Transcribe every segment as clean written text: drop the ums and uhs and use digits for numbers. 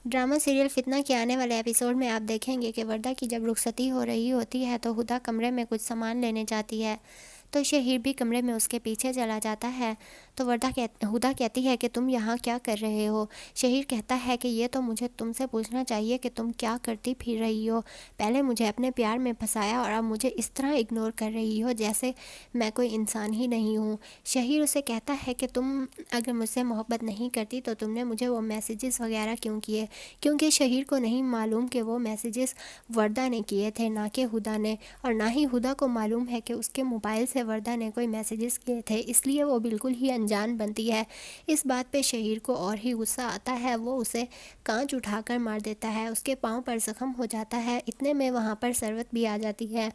Drama serial فتنہ کے آنے والے ایپیسوڈ میں آپ دیکھیں گے کہ وردہ کی جب رخصتی ہو رہی ہوتی ہے تو ہدا کمرے میں کچھ سامان لینے جاتی ہے تو شہیر بھی کمرے میں اس کے پیچھے چلا جاتا ہے تو ہدا کہتی ہے کہ تم یہاں کیا کر رہے ہو؟ شہیر کہتا ہے کہ یہ تو مجھے تم سے پوچھنا چاہیے کہ تم کیا کرتی پھر رہی ہو، پہلے مجھے اپنے پیار میں پھنسایا اور اب مجھے اس طرح اگنور کر رہی ہو جیسے میں کوئی انسان ہی نہیں ہوں۔ شہیر اسے کہتا ہے کہ تم اگر مجھ سے محبت نہیں کرتی تو تم نے مجھے وہ میسیجز وغیرہ کیوں کیے؟ کیونکہ شہیر کو نہیں معلوم کہ وہ میسیجز وردہ نے کیے تھے نہ کہ ہدا نے، اور نہ ہی ہدا کو معلوم ہے کہ اس کے موبائل سے وردہ نے کوئی میسیجز کیے تھے، اس لیے وہ بالکل ہی انجان بنتی ہے۔ اس بات پہ شہیر کو اور ہی غصہ آتا ہے، وہ اسے کانچ اٹھا کر مار دیتا ہے، اس کے پاؤں پر زخم ہو جاتا ہے۔ اتنے میں وہاں پر ثروت بھی آ جاتی ہے،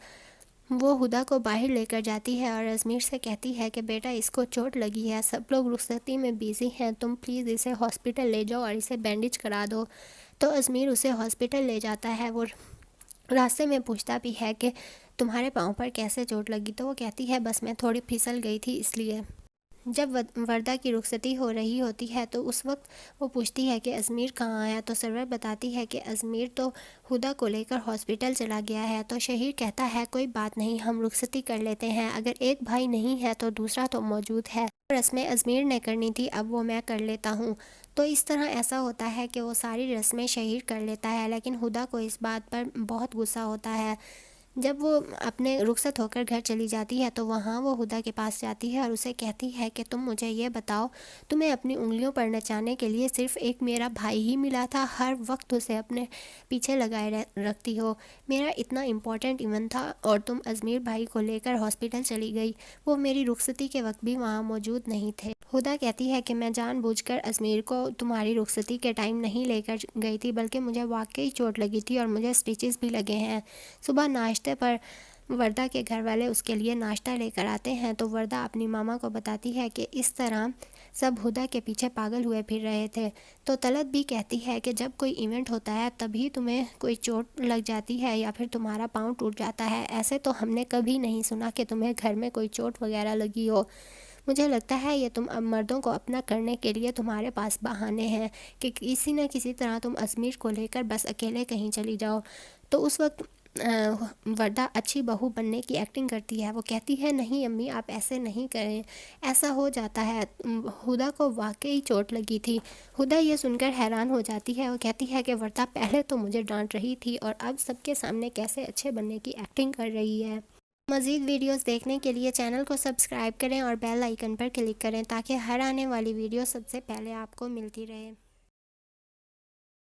وہ ہدا کو باہر لے کر جاتی ہے اور ازمیر سے کہتی ہے کہ بیٹا اس کو چوٹ لگی ہے، سب لوگ رخصتی میں بیزی ہیں، تم پلیز اسے ہاسپٹل لے جاؤ اور اسے بینڈیج کرا دو۔ تو ازمیر اسے ہاسپٹل لے جاتا ہے، وہ راستے میں پوچھتا بھی ہے کہ تمہارے پاؤں پر کیسے چوٹ لگی؟ تو وہ کہتی ہے بس میں تھوڑی پھسل گئی تھی اس لیے۔ جب وردہ کی رخصتی ہو رہی ہوتی ہے تو اس وقت وہ پوچھتی ہے کہ ازمیر کہاں آیا؟ تو سرور بتاتی ہے کہ ازمیر تو ہدا کو لے کر ہاسپٹل چلا گیا ہے۔ تو شہیر کہتا ہے کوئی بات نہیں، ہم رخصتی کر لیتے ہیں، اگر ایک بھائی نہیں ہے تو دوسرا تو موجود ہے، رسمیں ازمیر نے کرنی تھی اب وہ میں کر لیتا ہوں۔ تو اس طرح ایسا ہوتا ہے کہ وہ ساری رسمیں شہیر کر لیتا ہے، لیکن ہدا کو اس بات پر بہت غصہ ہوتا ہے۔ جب وہ اپنے رخصت ہو کر گھر چلی جاتی ہے تو وہاں وہ ہدا کے پاس جاتی ہے اور اسے کہتی ہے کہ تم مجھے یہ بتاؤ، تمہیں اپنی انگلیوں پر نچانے کے لیے صرف ایک میرا بھائی ہی ملا تھا؟ ہر وقت اسے اپنے پیچھے لگائے رکھتی ہو، میرا اتنا امپورٹنٹ ایونٹ تھا اور تم ازمیر بھائی کو لے کر ہاسپٹل چلی گئی، وہ میری رخصتی کے وقت بھی وہاں موجود نہیں تھے۔ ہدا کہتی ہے کہ میں جان بوجھ کر ازمیر کو تمہاری رخصتی کے ٹائم نہیں لے کر گئی تھی، بلکہ مجھے واقعی چوٹ لگی تھی اور مجھے سٹیچز بھی لگے ہیں۔ صبح ناشتے پر وردہ کے گھر والے اس کے لیے ناشتہ لے کر آتے ہیں تو وردہ اپنی ماما کو بتاتی ہے کہ اس طرح سب ہدا کے پیچھے پاگل ہوئے پھر رہے تھے۔ تو طلعت بھی کہتی ہے کہ جب کوئی ایونٹ ہوتا ہے تبھی تمہیں کوئی چوٹ لگ جاتی ہے یا پھر تمہارا پاؤں ٹوٹ جاتا ہے، ایسے تو ہم نے کبھی نہیں سنا کہ تمہیں گھر میں کوئی چوٹ وغیرہ لگی ہو۔ مجھے لگتا ہے یہ تم اب مردوں کو اپنا کرنے کے لیے تمہارے پاس بہانے ہیں کہ کسی نہ کسی طرح تم ازمیر کو لے کر بس اکیلے کہیں چلی جاؤ۔ تو اس وقت وردہ اچھی بہو بننے کی ایکٹنگ کرتی ہے، وہ کہتی ہے نہیں امی آپ ایسے نہیں کریں، ایسا ہو جاتا ہے، ہدا کو واقعی چوٹ لگی تھی۔ ہدا یہ سن کر حیران ہو جاتی ہے، وہ کہتی ہے کہ وردہ پہلے تو مجھے ڈانٹ رہی تھی اور اب سب کے سامنے کیسے اچھے بننے کی ایکٹنگ کر رہی ہے۔ مزید ویڈیوز دیکھنے کے لیے چینل کو سبسکرائب کریں اور بیل آئیکن پر کلک کریں تاکہ ہر آنے والی ویڈیو سب سے پہلے آپ کو ملتی رہے۔